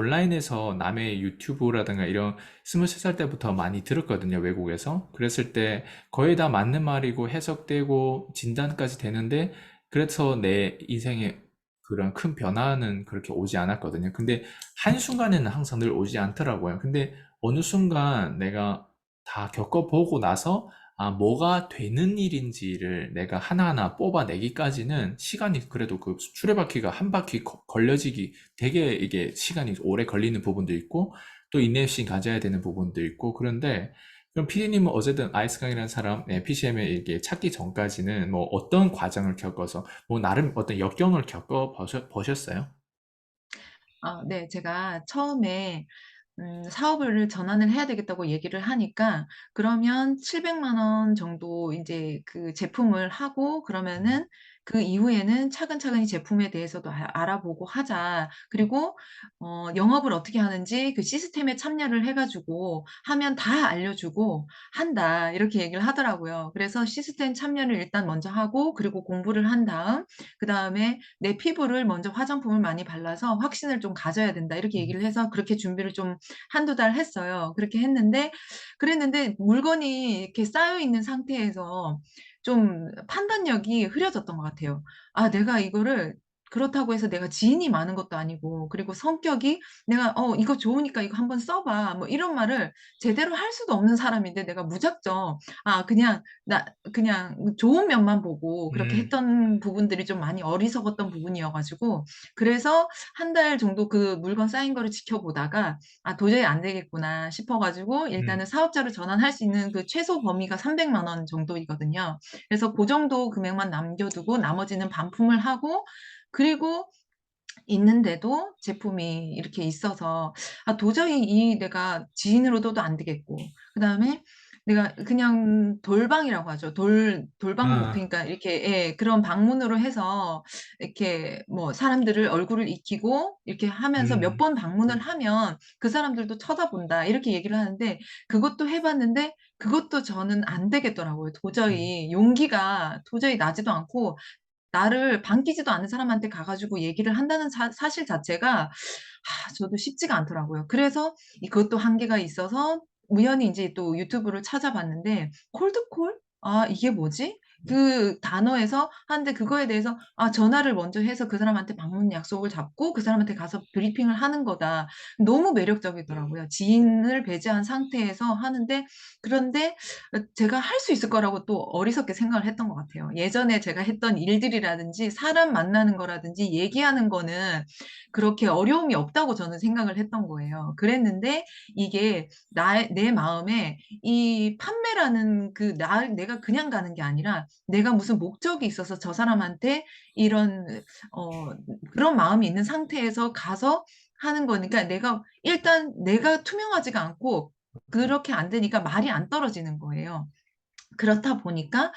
온라인에서 남의 유튜브라든가 이런 23살 때부터 많이 들었거든요, 외국에서. 그랬을 때 거의 다 맞는 말이고 해석되고 진단까지 되는데, 그래서 내 인생에 그런 큰 변화는 그렇게 오지 않았거든요. 근데 한순간에는 항상 늘 오지 않더라고요. 근데 어느 순간 내가 다 겪어보고 나서 뭐가 되는 일인지를 내가 하나하나 뽑아내기까지는 시간이 그래도 그 수레바퀴가 한 바퀴 걸려지기 되게 이게 시간이 오래 걸리는 부분도 있고 또 인내심 가져야 되는 부분도 있고 그런데 그럼 피디님은 어쨌든 아이스강이라는 사람 PCM에 이게 찾기 전까지는 뭐 어떤 과정을 겪어서 뭐 나름 어떤 역경을 겪어 보셨어요? 네. 제가 처음에 사업을 전환을 해야 되겠다고 얘기를 하니까 그러면 700만 원 정도 인제 그 제품을 하고 그러면은 그 이후에는 차근차근히 제품에 대해서도 알아보고 하자. 그리고 영업을 어떻게 하는지 그 시스템에 참여를 해 가지고 하면 다 알려주고 한다. 이렇게 얘기를 하더라고요. 그래서 시스템 참여를 일단 먼저 하고 그리고 공부를 한 다음 그다음에 "내 피부를 먼저 화장품을 많이 발라서 확신을 좀 가져야 된다." 이렇게 얘기를 해서 그렇게 준비를 좀 한두 달 했어요. 그렇게 했는데 그랬는데 물건이 이렇게 쌓여 있는 상태에서 좀 판단력이 흐려졌던 것 같아요. 내가 이거를 그렇다고 해서 내가 지인이 많은 것도 아니고 그리고 성격이 내가 이거 좋으니까 이거 한번 써 봐." 뭐 이런 말을 제대로 할 수도 없는 사람인데 내가 무작정 그냥 그냥 좋은 면만 보고 그렇게 음, 했던 부분들이 좀 많이 어리석었던 부분이어 가지고 그래서 한 달 정도 그 물건 쌓인 거를 지켜보다가 '도저히 안 되겠구나.' 싶어 가지고 음, 일단은 사업자로 전환할 수 있는 그 최소 범위가 300만 원 정도이거든요. 그래서 고 정도 금액만 남겨 두고 나머지는 반품을 하고 그리고 있는데도 제품이 이렇게 있어서 도저히 이 내가 지인으로 둬도 안 되겠고 그다음에 내가 그냥 돌방이라고 하죠. 돌방 아, 그러니까 이렇게 예 그런 방문으로 해서 이렇게 뭐 사람들을 얼굴을 익히고 이렇게 하면서 몇 음, 번 방문을 하면 그 사람들도 쳐다본다 이렇게 얘기를 하는데 그것도 해 봤는데 그것도 저는 안 되겠더라고요. 음, 도저히 용기가 도저히 나지도 않고 나를 반기지도 않는 사람한테 가 가지고 얘기를 한다는 사실 자체가 저도 쉽지가 않더라고요. 그래서 그것도 한계가 있어서 우연히 인제 또 유튜브를 찾아봤는데 콜드콜? 이게 뭐지? 그 단어에서 하는데 그거에 대해서 전화를 먼저 해서 그 사람한테 방문 약속을 잡고 그 사람한테 가서 브리핑을 하는 거다. 너무 매력적이더라고요. 지인을 배제한 상태에서 하는데 그런데 제가 할 수 있을 거라고 또 어리석게 생각을 했던 것 같아요. 예전에 제가 했던 일들이라든지 사람 만나는 거라든지 얘기하는 거는 그렇게 어려움이 없다고 저는 생각을 했던 거예요. 그랬는데 이게 나의 내 마음에 이 판매라는 그 내가 그냥 가는 게 아니라 내가 무슨 목적이 있어서 저 사람한테 이런 어 그런 마음이 있는 상태에서 가서 하는 거니까 내가 투명하지가 않고 그렇게 안 되니까 말이 안 떨어지는 거예요. 그렇다 보니까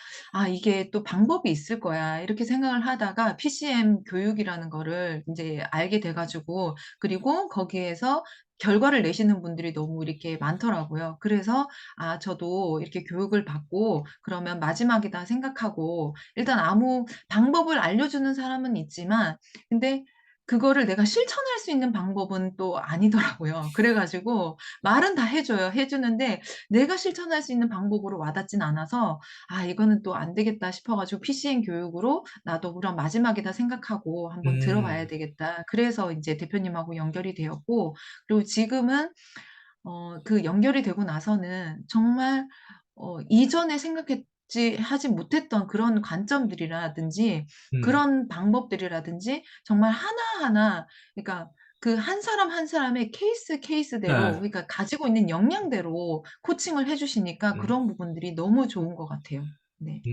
'이게 또 방법이 있을 거야.' 이렇게 생각을 하다가 PCM 교육이라는 거를 인제 알게 돼 가지고 그리고 거기에서 결과를 내시는 분들이 너무 이렇게 많더라고요. 그래서 저도 이렇게 교육을 받고 그러면 마지막이다 생각하고 일단 아무 방법을 알려주는 사람은 있지만 근데 그거를 내가 실천할 수 있는 방법은 또 아니더라고요. 그래 가지고 말은 다 해 줘요. 해 주는데 내가 실천할 수 있는 방법으로 와 닿진 않아서 이거는 또 안 되겠다 싶어 가지고 PCN 교육으로 '나도 그럼 마지막이다 생각하고 한번 들어 봐야 음, 되겠다.' 그래서 인제 대표님하고 연결이 되었고 그리고 지금은 그 연결이 되고 나서는 정말 이전에 하지 못했던 그런 관점들이라든지 음. 그런 방법들이라든지 정말 하나하나 그러니까 그 한 사람 한 사람의 케이스대로 네. 그러니까 가지고 있는 역량대로 코칭을 해 주시니까 음. 그런 부분들이 너무 좋은 것 같아요. 네.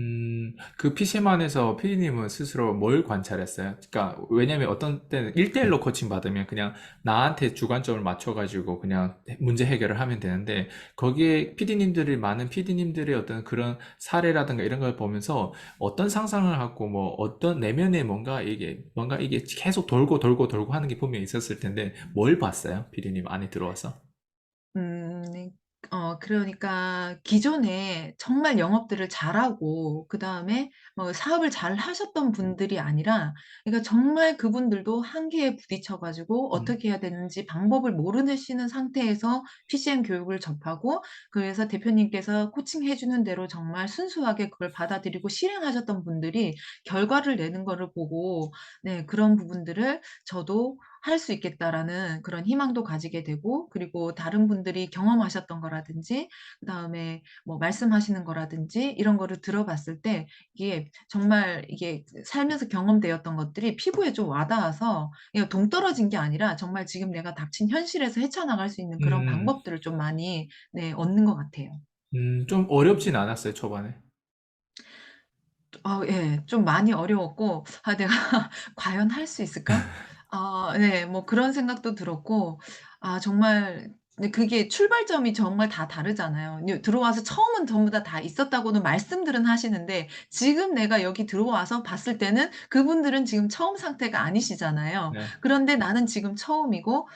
그 PC만에서 피디님은 스스로 뭘 관찰했어요? 그러니까, 왜냐면 어떤 때는 1대1로 코칭 받으면 그냥 나한테 주관점을 맞춰가지고 그냥 문제 해결을 하면 되는데, 거기에 많은 피디님들의 어떤 그런 사례라든가 이런 걸 보면서 어떤 상상을 하고 뭐 어떤 내면에 뭔가 이게 계속 돌고 돌고 돌고 하는 게 분명히 있었을 텐데, 뭘 봤어요? 피디님 안에 들어와서? 네. 그러니까 기존에 정말 영업들을 잘하고 그다음에 사업을 잘 하셨던 분들이 아니라, 그러니까 정말 그분들도 한계에 부딪혀 가지고 음, 어떻게 해야 되는지 방법을 모르시는 상태에서 PCM 교육을 접하고, 그래서 대표님께서 코칭해 주는 대로 정말 순수하게 그걸 받아들이고 실행하셨던 분들이 결과를 내는 거를 보고, 네, 그런 부분들을 저도 '할 수 있겠다.'라는 그런 희망도 가지게 되고, 그리고 다른 분들이 경험하셨던 거라든지 그다음에 뭐 말씀하시는 거라든지 이런 거를 들어봤을 때 이게 정말 이게 살면서 경험되었던 것들이 피부에 좀 와 닿아서, 이게 동떨어진 게 아니라 정말 지금 내가 닥친 현실에서 헤쳐나갈 수 있는 그런 음, 방법들을 좀 많이, 네, 얻는 것 같아요. 좀 어렵진 않았어요, 초반에. 예. 좀 많이 어려웠고 '아 내가 과연 할 수 있을까?' 네. 뭐 그런 생각도 들었고, 정말, 근데 그게 출발점이 정말 다 다르잖아요. 이제 들어와서 처음은 전부 다 있었다고는 말씀들은 하시는데, 지금 내가 여기 들어와서 봤을 때는 그분들은 지금 처음 상태가 아니시잖아요. 네. 그런데 나는 지금 처음이고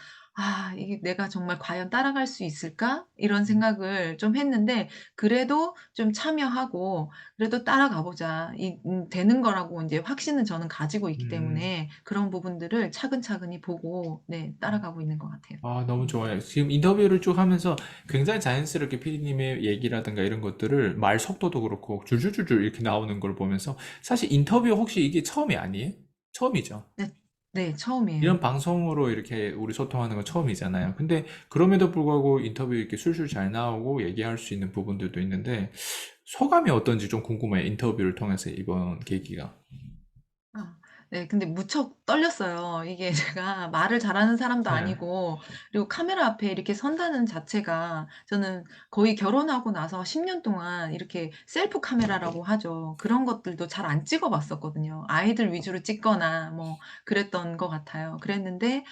'이게 내가 정말 과연 따라갈 수 있을까?' 이런 생각을 좀 했는데, 그래도 좀 참여하고 그래도 '따라가 보자.' 되는 거라고 인제 확신은 저는 가지고 있기 음. 때문에 그런 부분들을 차근차근히 보고, 네, 따라가고 있는 것 같아요. 너무 음. 좋아요. 지금 인터뷰를 쭉 하면서 굉장히 자연스럽게 피디님의 얘기라든가 이런 것들을 말 속도도 그렇고 줄줄줄줄 이렇게 나오는 걸 보면서 사실 인터뷰 혹시 이게 처음이 아니에요? 처음이죠. 네. 네. 이런 처음이에요. 방송으로 이렇게 우리 소통하는 건 처음이잖아요. 근데 그럼에도 불구하고 인터뷰 이렇게 술술 잘 나오고 얘기할 수 있는 부분들도 있는데 소감이 어떤지 좀 궁금해요. 인터뷰를 통해서 이번 계기가. 아 네. 근데 무척 떨렸어요. 이게 제가 말을 잘하는 사람도 네. 아니고, 그리고 카메라 앞에 이렇게 선다는 자체가, 저는 거의 결혼하고 나서 10년 동안 이렇게 셀프 카메라라고 하죠. 그런 것들도 잘 안 찍어 봤었거든요. 아이들 위주로 찍거나 뭐 그랬던 것 같아요. 그랬는데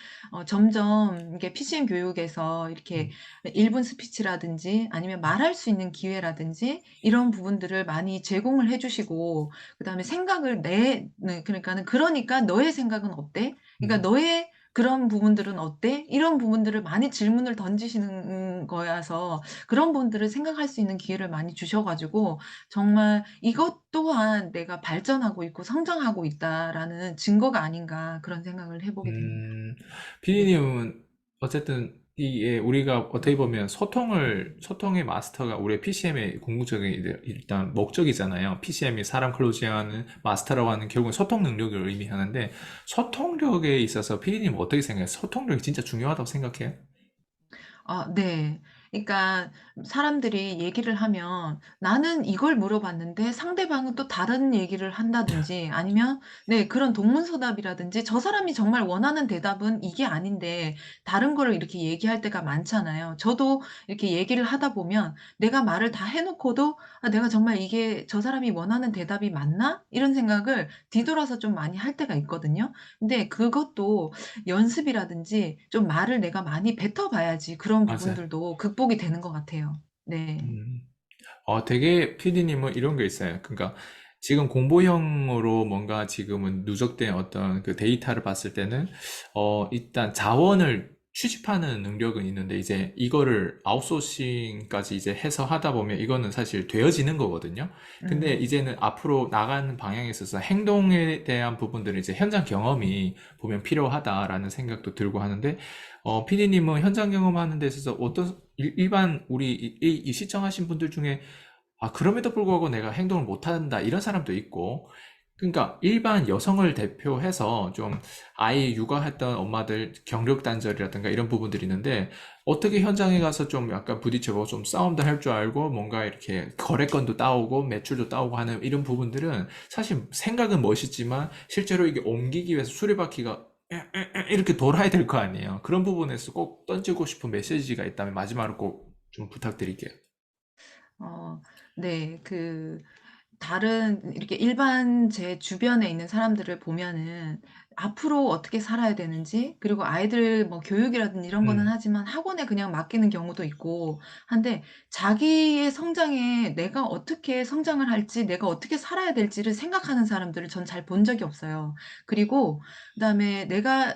점점 이게 PCM 교육에서 이렇게 음. 1분 스피치라든지 아니면 말할 수 있는 기회라든지 이런 부분들을 많이 제공을 해 주시고, 그다음에 생각을 내 네, 그러니까는 "그러니까 너의 생각은 어때? 그러니까 음. 너의 그런 부분들은 어때?" 이런 부분들을 많이 질문을 던지시는 거여서, 그런 부분들을 생각할 수 있는 기회를 많이 주셔 가지고 정말 '이것 또한 내가 발전하고 있고 성장하고 있다.'라는 증거가 아닌가, 그런 생각을 해 보게 됩니다. 음, 네. 피디님은 어쨌든 이게 우리가 어떻게 보면 소통의 마스터가 우리 PCM의 궁극적인 일단 목적이잖아요. PCM이 사람 클로징하는 마스터라고 하는 결국은 소통 능력을 의미하는데 소통력에 있어서 피디님 어떻게 생각해요? 소통력이 진짜 중요하다고 생각해요? 네. 그러니까 사람들이 얘기를 하면 나는 이걸 물어봤는데 상대방은 또 다른 얘기를 한다든지, 아니면, 네, 그런 동문서답이라든지 저 사람이 정말 원하는 대답은 이게 아닌데 다른 거를 이렇게 얘기할 때가 많잖아요. 저도 이렇게 얘기를 하다 보면 내가 말을 다 해 놓고도 '아 내가 정말 이게 저 사람이 원하는 대답이 맞나?' 이런 생각을 뒤돌아서 좀 많이 할 때가 있거든요. 근데 그것도 연습이라든지 좀 말을 내가 많이 뱉어 봐야지 그런 맞아요. 부분들도 극복이 되는 것 같아요. 네. 음. 되게 PD님은 이런 게 있어요. 그러니까 지금 공부형으로 뭔가 지금은 누적된 어떤 그 데이터를 봤을 때는 일단 자원을 취집하는 능력은 있는데 이제 이거를 아웃소싱까지 이제 해서 하다 보면 이거는 사실 되어지는 거거든요. 근데 음. 이제는 앞으로 나가는 방향에 있어서 행동에 대한 부분들은 이제 현장 경험이 보면 필요하다라는 생각도 들고 하는데 PD님은 현장 경험하는 데 있어서 어떤 일반 우리 이 시청하신 분들 중에 그럼에도 불구하고 내가 행동을 못한다 이런 사람도 있고 그러니까 일반 여성을 대표해서 좀 아이 육아했던 엄마들 경력 단절이라든가 이런 부분들이 있는데 어떻게 현장에 가서 좀 약간 부딪혀보고 좀 싸움도 할 줄 알고 뭔가 이렇게 거래건도 따오고 매출도 따오고 하는 이런 부분들은 사실 생각은 멋있지만 실제로 이게 옮기기 위해서 수리바퀴가 이렇게 돌아야 될 거 아니에요. 그런 부분에서 꼭 던지고 싶은 메시지가 있다면 마지막으로 꼭 좀 부탁드릴게요. 어 네. 다른 이렇게 일반 제 주변에 있는 사람들을 보면은 앞으로 어떻게 살아야 되는지, 그리고 아이들 뭐 교육이라든지 이런 거는 음, 하지만 학원에 그냥 맡기는 경우도 있고 한데, 자기의 성장에 내가 어떻게 성장을 할지, 내가 어떻게 살아야 될지를 생각하는 사람들을 전 잘 본 적이 없어요. 그리고 그다음에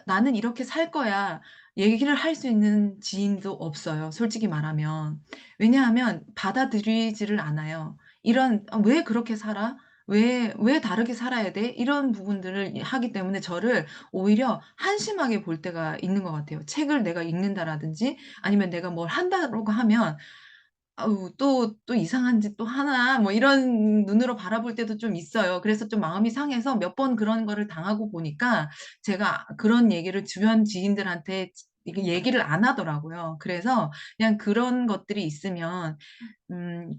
'나는 이렇게 살 거야.' 얘기를 할 수 있는 지인도 없어요, 솔직히 말하면. 왜냐하면 받아들이지를 않아요. 이런 "왜 그렇게 살아? 왜 다르게 살아야 돼?" 이런 부분들을 하기 때문에 저를 오히려 한심하게 볼 때가 있는 것 같아요. 책을 내가 읽는다라든지 아니면 내가 뭘 한다고 하면 '아우 또 이상한 짓 또 하나?' 뭐 이런 눈으로 바라볼 때도 좀 있어요. 그래서 좀 마음이 상해서 몇 번 그런 거를 당하고 보니까 제가 그런 얘기를 주변 지인들한테 이게 얘기를 안 하더라고요. 그래서 그냥 그런 것들이 있으면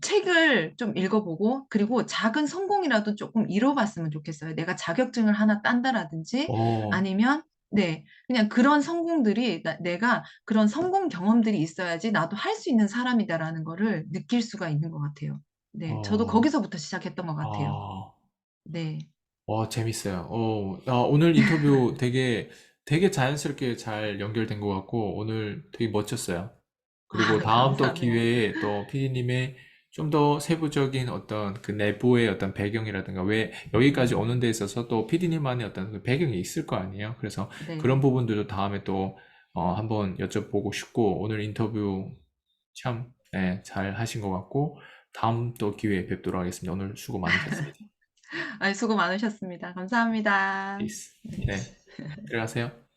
책을 좀 읽어 보고 그리고 작은 성공이라도 쪼끔 이뤄 봤으면 좋겠어요. 내가 자격증을 하나 딴다라든지 어, 아니면 네 그냥 그런 성공들이 내가 그런 성공 경험들이 있어야지 '나도 할 수 있는 사람이다.'라는 거를 느낄 수가 있는 것 같아요. 네. 저도 어, 거기서부터 시작했던 것 같아요. 아, 네. 재밌어요. 오늘 인터뷰 되게 자연스럽게 잘 연결된 것 같고, 오늘 되게 멋졌어요. 그리고 아 다음 또 감사합니다. 기회에 또 PD님의 좀 더 세부적인 어떤 그 내부의 어떤 배경이라든가 왜 여기까지 음. 오는 데 있어서 또 PD님만의 어떤 그 배경이 있을 거 아니에요. 그래서 그런 네. 부분들도 다음에 또 한번 여쭤보고 싶고 오늘 인터뷰 참 잘 하신 것 같고 다음 또 기회에 뵙도록 하겠습니다. 오늘 수고 많으셨습니다. 아이 수고 많으셨습니다. 감사합니다. 피스. 네. 네, 들어가세요.